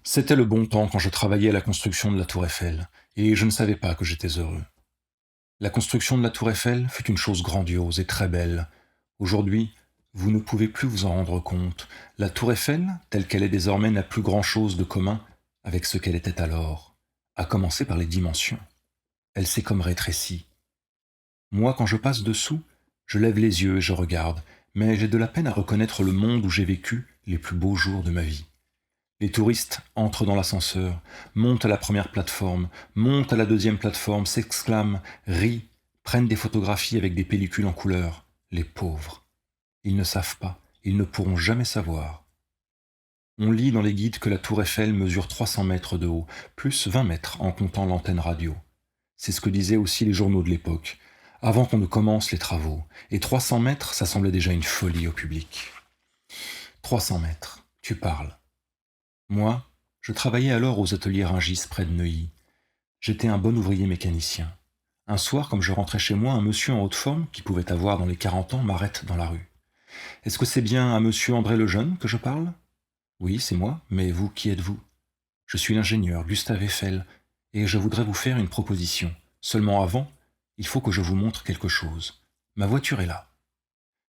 C'était le bon temps quand je travaillais à la construction de la tour Eiffel, et je ne savais pas que j'étais heureux. La construction de la tour Eiffel fut une chose grandiose et très belle. Aujourd'hui, vous ne pouvez plus vous en rendre compte. La tour Eiffel, telle qu'elle est désormais, n'a plus grand-chose de commun avec ce qu'elle était alors, à commencer par les dimensions. Elle s'est comme rétrécie. Moi, quand je passe dessous, je lève les yeux et je regarde, mais j'ai de la peine à reconnaître le monde où j'ai vécu les plus beaux jours de ma vie. Les touristes entrent dans l'ascenseur, montent à la première plateforme, montent à la deuxième plateforme, s'exclament, rient, prennent des photographies avec des pellicules en couleur. Les pauvres. Ils ne savent pas, ils ne pourront jamais savoir. On lit dans les guides que la tour Eiffel mesure 300 mètres de haut, plus 20 mètres en comptant l'antenne radio. C'est ce que disaient aussi les journaux de l'époque, avant qu'on ne commence les travaux. Et 300 mètres, ça semblait déjà une folie au public. 300 mètres, tu parles. Moi, je travaillais alors aux ateliers Rungis près de Neuilly. J'étais un bon ouvrier mécanicien. Un soir, comme je rentrais chez moi, un monsieur en haute forme, qui pouvait avoir dans les 40 ans, m'arrête dans la rue. Est-ce que c'est bien à monsieur André Lejeune que je parle? Oui, c'est moi, mais vous, qui êtes-vous? Je suis l'ingénieur Gustave Eiffel, et je voudrais vous faire une proposition. Seulement avant, il faut que je vous montre quelque chose. Ma voiture est là.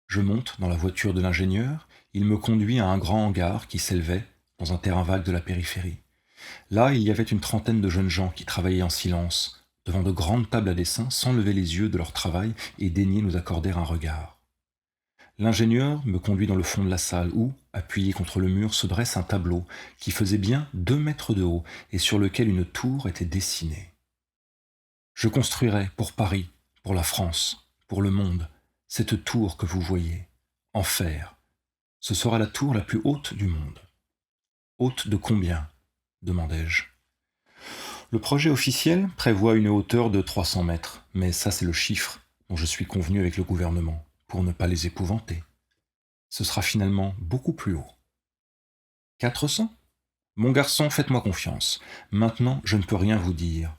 Je monte dans la voiture de l'ingénieur, il me conduit à un grand hangar qui s'élevait dans un terrain vague de la périphérie. Là, il y avait une trentaine de jeunes gens qui travaillaient en silence, devant de grandes tables à dessin, sans lever les yeux de leur travail et daigner nous accorder un regard. L'ingénieur me conduit dans le fond de la salle où, appuyé contre le mur, se dresse un tableau qui faisait bien 2 mètres de haut et sur lequel une tour était dessinée. Je construirai pour Paris, pour la France, pour le monde, cette tour que vous voyez, en fer. Ce sera la tour la plus haute du monde. Haute de combien? Demandai-je. Le projet officiel prévoit une hauteur de 300 mètres, mais ça c'est le chiffre dont je suis convenu avec le gouvernement, pour ne pas les épouvanter. Ce sera finalement beaucoup plus haut. 400? Mon garçon, faites-moi confiance. Maintenant, je ne peux rien vous dire.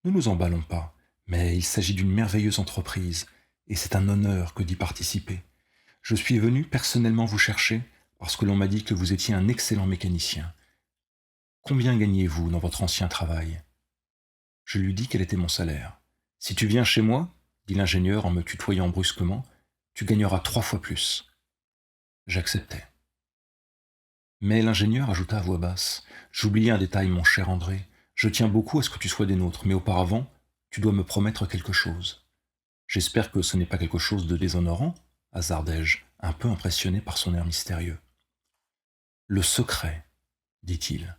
Ne nous emballons pas, mais il s'agit d'une merveilleuse entreprise, et c'est un honneur que d'y participer. Je suis venu personnellement vous chercher parce que l'on m'a dit que vous étiez un excellent mécanicien. Combien gagnez-vous dans votre ancien travail? Je lui dis quel était mon salaire. Si tu viens chez moi, dit l'ingénieur en me tutoyant brusquement, tu gagneras 3 fois plus. J'acceptai. Mais l'ingénieur ajouta à voix basse, j'oubliais un détail, mon cher André. Je tiens beaucoup à ce que tu sois des nôtres, mais auparavant, tu dois me promettre quelque chose. J'espère que ce n'est pas quelque chose de déshonorant, hasardai-je, un peu impressionné par son air mystérieux. Le secret, dit-il.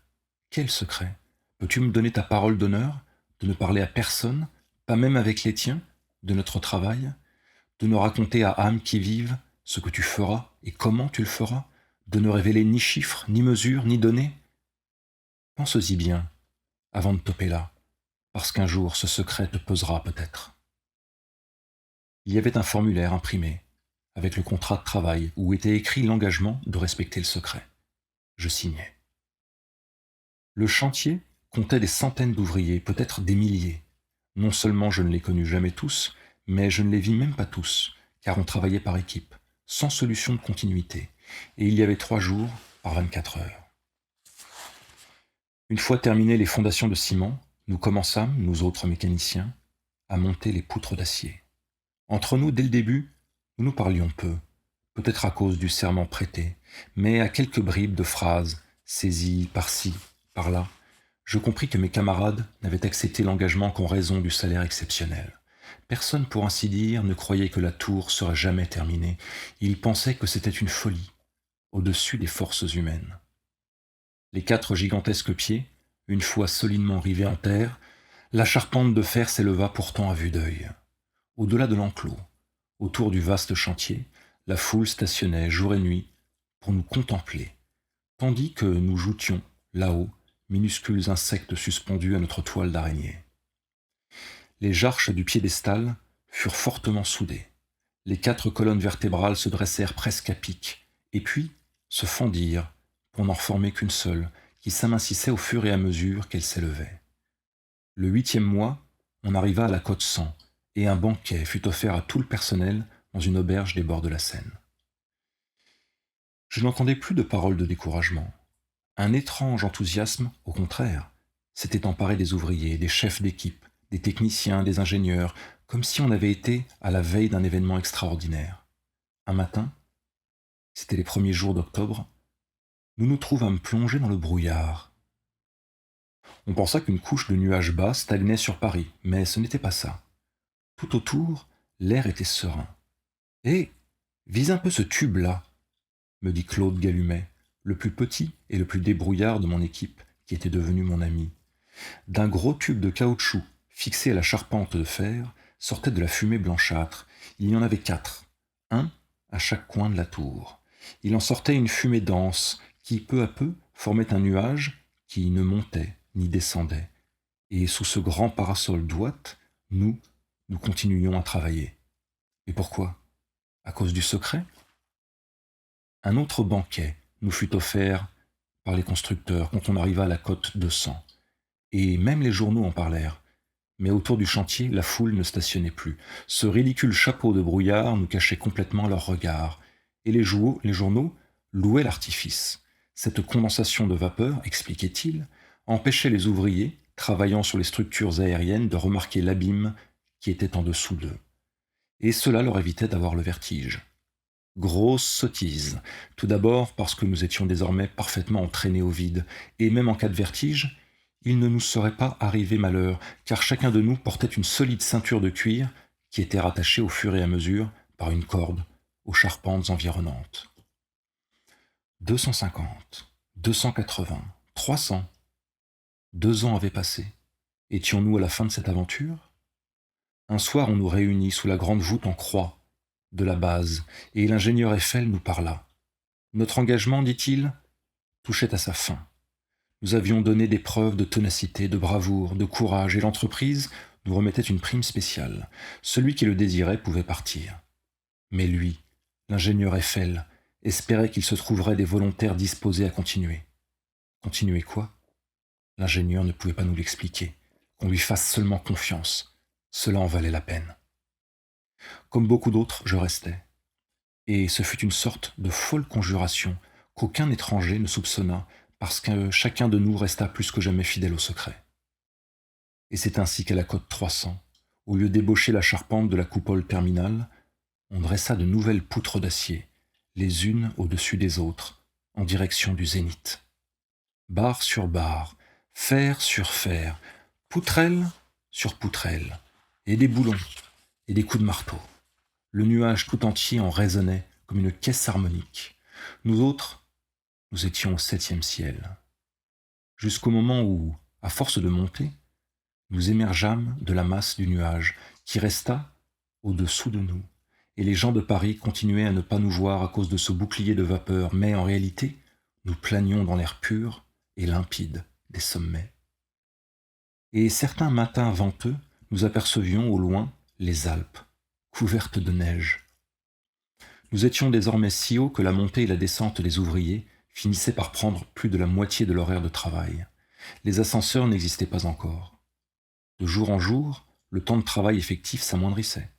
Quel secret? Peux-tu me donner ta parole d'honneur de ne parler à personne, pas même avec les tiens, de notre travail, de ne raconter à âme qui vive ce que tu feras et comment tu le feras, de ne révéler ni chiffres, ni mesures, ni données? Pense-y bien, avant de toper là, parce qu'un jour ce secret te pesera peut-être. Il y avait un formulaire imprimé, avec le contrat de travail, où était écrit l'engagement de respecter le secret. Je signai. Le chantier comptait des centaines d'ouvriers, peut-être des milliers. Non seulement je ne les connus jamais tous, mais je ne les vis même pas tous, car on travaillait par équipe, sans solution de continuité, et il y avait 3 jours par 24 heures. Une fois terminées les fondations de ciment, nous commençâmes, nous autres mécaniciens, à monter les poutres d'acier. Entre nous, dès le début, nous nous parlions peu, peut-être à cause du serment prêté, mais à quelques bribes de phrases, saisies par-ci, par-là, je compris que mes camarades n'avaient accepté l'engagement qu'en raison du salaire exceptionnel. Personne, pour ainsi dire, ne croyait que la tour serait jamais terminée. Ils pensaient que c'était une folie, au-dessus des forces humaines. Les 4 gigantesques pieds, une fois solidement rivés en terre, la charpente de fer s'éleva pourtant à vue d'œil. Au-delà de l'enclos, autour du vaste chantier, la foule stationnait jour et nuit pour nous contempler, tandis que nous joutions, là-haut, minuscules insectes suspendus à notre toile d'araignée. Les jarches du piédestal furent fortement soudées. Les 4 colonnes vertébrales se dressèrent presque à pic, et puis se fendirent pour n'en former qu'une seule, qui s'amincissait au fur et à mesure qu'elle s'élevait. Le 8e mois, on arriva à la côte 100, et un banquet fut offert à tout le personnel dans une auberge des bords de la Seine. Je n'entendais plus de paroles de découragement. Un étrange enthousiasme, au contraire, s'était emparé des ouvriers, des chefs d'équipe, des techniciens, des ingénieurs, comme si on avait été à la veille d'un événement extraordinaire. Un matin, c'était les premiers jours d'octobre, nous nous trouvâmes plongés dans le brouillard. On pensa qu'une couche de nuages bas stagnait sur Paris, mais ce n'était pas ça. Tout autour, l'air était serein. « Hé, vise un peu ce tube-là », me dit Claude Galumet, le plus petit et le plus débrouillard de mon équipe, qui était devenu mon ami. D'un gros tube de caoutchouc fixé à la charpente de fer sortait de la fumée blanchâtre. Il y en avait 4, un à chaque coin de la tour. Il en sortait une fumée dense qui, peu à peu, formait un nuage qui ne montait ni descendait. Et sous ce grand parasol d'ouate, nous continuions à travailler. Et pourquoi? À cause du secret? Un autre banquet nous fut offert par les constructeurs quand on arriva à la côte 200. Et même les journaux en parlèrent. Mais autour du chantier, la foule ne stationnait plus. Ce ridicule chapeau de brouillard nous cachait complètement leurs regards. Et les journaux louaient l'artifice. Cette condensation de vapeur, expliquait-il, empêchait les ouvriers, travaillant sur les structures aériennes, de remarquer l'abîme qui était en dessous d'eux. Et cela leur évitait d'avoir le vertige. Grosse sottise. Tout d'abord parce que nous étions désormais parfaitement entraînés au vide, et même en cas de vertige, il ne nous serait pas arrivé malheur, car chacun de nous portait une solide ceinture de cuir qui était rattachée au fur et à mesure par une corde aux charpentes environnantes. 250, 280, 300. 2 ans avaient passé. Étions-nous à la fin de cette aventure? Un soir, on nous réunit sous la grande voûte en croix de la base, et l'ingénieur Eiffel nous parla. Notre engagement, dit-il, touchait à sa fin. Nous avions donné des preuves de ténacité, de bravoure, de courage, et l'entreprise nous remettait une prime spéciale. Celui qui le désirait pouvait partir. Mais lui, l'ingénieur Eiffel, espérait qu'il se trouverait des volontaires disposés à continuer. Continuer quoi? L'ingénieur ne pouvait pas nous l'expliquer. Qu'on lui fasse seulement confiance. Cela en valait la peine. Comme beaucoup d'autres, je restais. Et ce fut une sorte de folle conjuration qu'aucun étranger ne soupçonna, parce que chacun de nous resta plus que jamais fidèle au secret. Et c'est ainsi qu'à la côte 300, au lieu d'ébaucher la charpente de la coupole terminale, on dressa de nouvelles poutres d'acier, les unes au-dessus des autres, en direction du zénith. Barre sur barre, fer sur fer, poutrelle sur poutrelle, et des boulons, et des coups de marteau. Le nuage tout entier en résonnait comme une caisse harmonique. Nous autres, nous étions au 7e ciel. Jusqu'au moment où, à force de monter, nous émergeâmes de la masse du nuage qui resta au-dessous de nous. Et les gens de Paris continuaient à ne pas nous voir à cause de ce bouclier de vapeur, mais en réalité, nous planions dans l'air pur et limpide des sommets. Et certains matins venteux, nous apercevions au loin les Alpes, couvertes de neige. Nous étions désormais si haut que la montée et la descente des ouvriers finissaient par prendre plus de la moitié de l'horaire de travail. Les ascenseurs n'existaient pas encore. De jour en jour, le temps de travail effectif s'amoindrissait.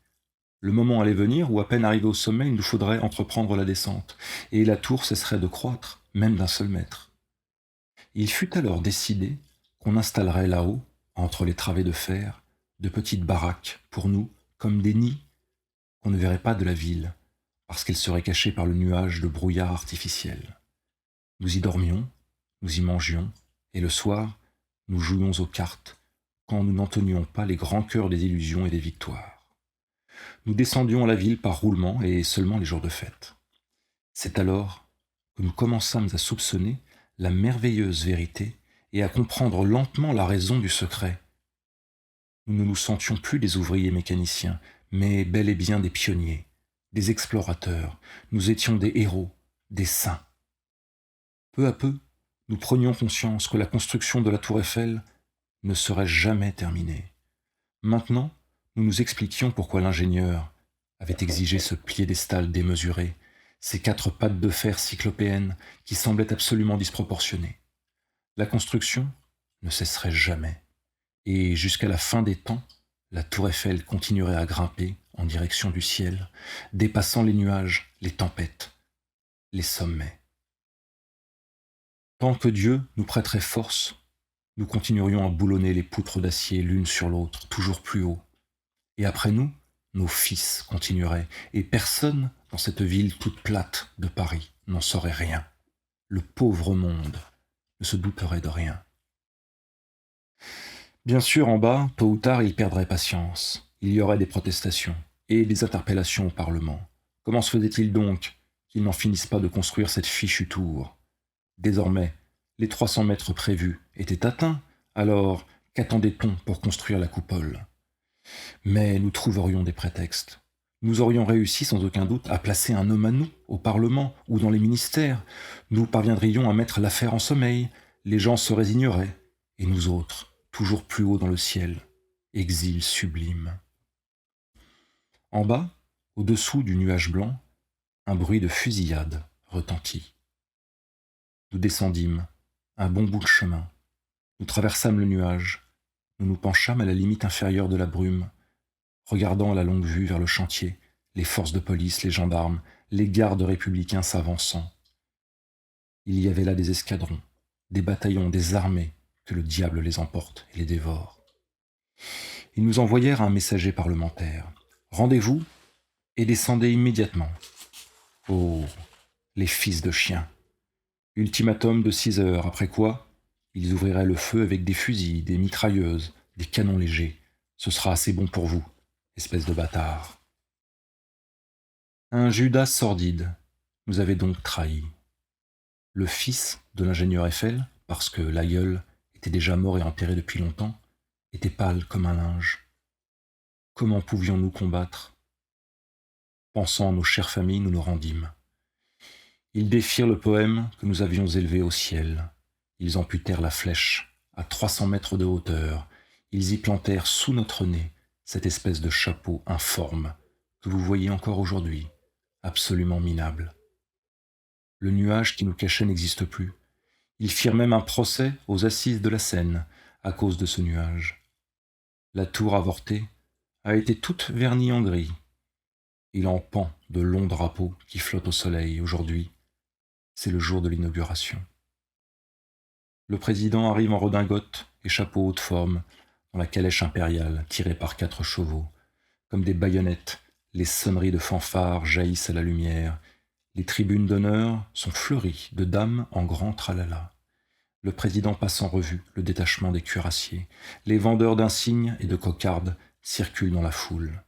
Le moment allait venir où, à peine arrivé au sommet, il nous faudrait entreprendre la descente, et la tour cesserait de croître, même d'un seul mètre. Il fut alors décidé qu'on installerait là-haut, entre les travées de fer, de petites baraques, pour nous, comme des nids qu'on ne verrait pas de la ville, parce qu'elles seraient cachées par le nuage de brouillard artificiel. Nous y dormions, nous y mangions, et le soir, nous jouions aux cartes, quand nous n'en tenions pas les grands cœurs des illusions et des victoires. Nous descendions à la ville par roulement et seulement les jours de fête. C'est alors que nous commençâmes à soupçonner la merveilleuse vérité et à comprendre lentement la raison du secret. Nous ne nous sentions plus des ouvriers mécaniciens, mais bel et bien des pionniers, des explorateurs. Nous étions des héros, des saints. Peu à peu, nous prenions conscience que la construction de la tour Eiffel ne serait jamais terminée. Maintenant, nous nous expliquions pourquoi l'ingénieur avait exigé ce piédestal démesuré, ces 4 pattes de fer cyclopéennes qui semblaient absolument disproportionnées. La construction ne cesserait jamais, et jusqu'à la fin des temps, la tour Eiffel continuerait à grimper en direction du ciel, dépassant les nuages, les tempêtes, les sommets. Tant que Dieu nous prêterait force, nous continuerions à boulonner les poutres d'acier l'une sur l'autre, toujours plus haut. Et après nous, nos fils continueraient, et personne dans cette ville toute plate de Paris n'en saurait rien. Le pauvre monde ne se douterait de rien. Bien sûr, en bas, tôt ou tard, ils perdraient patience. Il y aurait des protestations et des interpellations au Parlement. Comment se faisait-il donc qu'ils n'en finissent pas de construire cette fichue tour? Désormais, les 300 mètres prévus étaient atteints, alors qu'attendait-on pour construire la coupole? Mais nous trouverions des prétextes. Nous aurions réussi sans aucun doute à placer un homme à nous, au Parlement ou dans les ministères. Nous parviendrions à mettre l'affaire en sommeil, les gens se résigneraient, et nous autres, toujours plus haut dans le ciel, exil sublime. En bas, au-dessous du nuage blanc, un bruit de fusillade retentit. Nous descendîmes, un bon bout de chemin. Nous traversâmes le nuage. Nous nous penchâmes à la limite inférieure de la brume, regardant à la longue vue vers le chantier, les forces de police, les gendarmes, les gardes républicains s'avançant. Il y avait là des escadrons, des bataillons, des armées, que le diable les emporte et les dévore. Ils nous envoyèrent un messager parlementaire. Rendez-vous et descendez immédiatement. Oh, les fils de chiens. Ultimatum de 6 heures, après quoi, ils ouvriraient le feu avec des fusils, des mitrailleuses, des canons légers. Ce sera assez bon pour vous, espèce de bâtard. Un Judas sordide nous avait donc trahis. Le fils de l'ingénieur Eiffel, parce que l'aïeul était déjà mort et enterré depuis longtemps, était pâle comme un linge. Comment pouvions-nous combattre? Pensant à nos chères familles, nous nous rendîmes. Ils défirent le poème que nous avions élevé au ciel. Ils amputèrent la flèche à 300 mètres de hauteur. Ils y plantèrent sous notre nez cette espèce de chapeau informe que vous voyez encore aujourd'hui, absolument minable. Le nuage qui nous cachait n'existe plus. Ils firent même un procès aux assises de la Seine à cause de ce nuage. La tour avortée a été toute vernie en gris. Il en pend de longs drapeaux qui flottent au soleil aujourd'hui. C'est le jour de l'inauguration. Le président arrive en redingote et chapeau haute forme dans la calèche impériale tirée par 4 chevaux. Comme des baïonnettes, les sonneries de fanfares jaillissent à la lumière. Les tribunes d'honneur sont fleuries de dames en grand tralala. Le président passe en revue le détachement des cuirassiers. Les vendeurs d'insignes et de cocardes circulent dans la foule.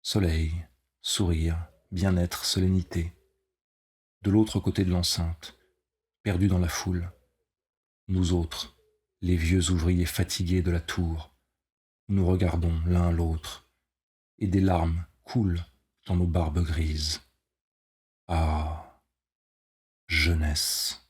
Soleil, sourire, bien-être, solennité. De l'autre côté de l'enceinte, perdus dans la foule, nous autres, les vieux ouvriers fatigués de la tour, nous regardons l'un l'autre, et des larmes coulent dans nos barbes grises. Ah, jeunesse!